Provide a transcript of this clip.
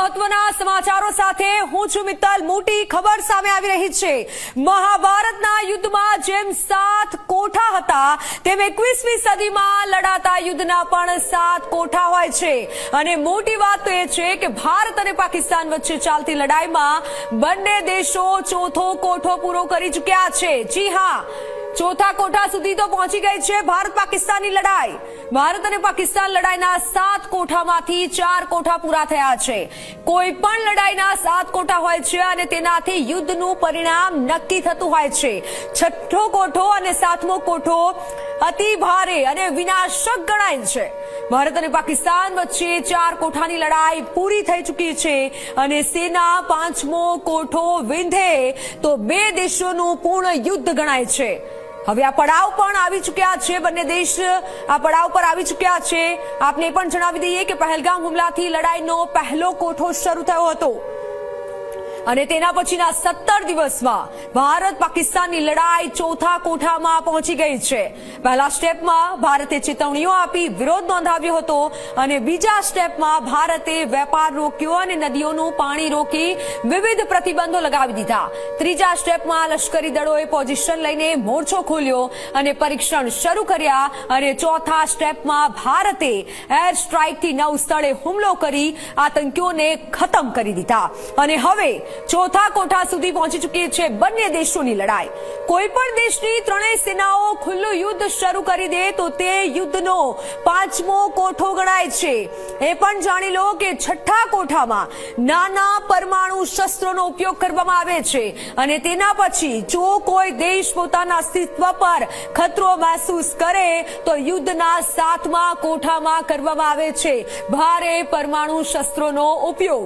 મહત્વના સમાચારો સાથે હું છું મિત્તલ। મોટી ખબર સામે આવી રહી છે। મહાભારતના યુદ્ધમાં જેમ 7 કોઠા હતા તેમ 21મી સદીમાં લડાતા યુદ્ધના પણ 7 કોઠા હોય છે। અને મોટી વાત તો એ છે કે ભારત અને પાકિસ્તાન વચ્ચે ચાલતી લડાઈમાં બંને દેશો ચોથો કોઠો પૂરો કરી ચૂક્યા છે। જી હા, ચોથા કોઠા સુધી તો પહોંચી ગઈ છે ભારત પાકિસ્તાનની લડાઈ। ભારત અને પાકિસ્તાન લડાઈના 7 કોઠામાંથી 4 કોઠા પૂરા થયા છે। કોઈ પણ લડાઈના 7 કોઠા હોય છે અને તેનાથી યુદ્ધનું પરિણામ નક્કી થતું હોય છે। છઠ્ઠો કોઠો અને 7મો કોઠો અતિ ભારે અને વિનાશક ગણાય છે। ભારત અને પાકિસ્તાન વચ્ચે 4 કોઠાની લડાઈ પૂરી થઈ ચૂકી છે અને સેના 5મો કોઠો વિંધે તો 2 દેશોનું પૂર્ણ યુદ્ધ ગણાય છે। હવે આ પડાવ પણ આવી ચૂક્યા છે। બંને દેશ આ પડાવ પર આવી ચૂક્યા છે। આપને પણ જણાવી દઈએ કે પહેલગામ હુમલાથી લડાઈનો પહેલો કોઠો શરૂ થયો હતો અને તેના પછીના 17 દિવસમાં ભારત પાકિસ્તાનની લડાઈ ચોથા કોઠામાં પહોંચી ગઈ છે। પહેલા સ્ટેપમાં ભારતે ચેતવણીઓ આપી વિરોધ નોંધાવ્યો હતો અને બીજા સ્ટેપમાં ભારતે વેપાર રોક્યો અને નદીઓનું પાણી રોકી વિવિધ પ્રતિબંધો લગાવી દીધા। ત્રીજા સ્ટેપમાં લશ્કરી દળોએ પોઝિશન લઈને મોરચો ખોલ્યો અને પરીક્ષણ શરૂ કર્યા અને ચોથા સ્ટેપમાં ભારતે એર સ્ટ્રાઇકથી 9 સ્થળે હુમલો કરી આતંકીઓને ખતમ કરી દીધા અને હવે ચોથા કોઠા સુધી પહોંચી ચૂકી છે બંને દેશોની લડાઈ। કોઈ પણ દેશની ત્રણેય સેનાઓ ખુલ્લું યુદ્ધ શરૂ કરી દે તો તે યુદ્ધનો 5મો કોઠો ગણાય છે। એ પણ જાણી લો કે છઠ્ઠા કોઠામાં નાના પરમાણુ શસ્ત્રોનો ઉપયોગ કરવામાં આવે છે અને તેના પછી જો કોઈ દેશ પોતાના અસ્તિત્વ પર ખતરો મહેસૂસ કરે તો યુદ્ધના 7મા કોઠામાં કરવામાં આવે છે ભારે પરમાણુ શસ્ત્રોનો ઉપયોગ।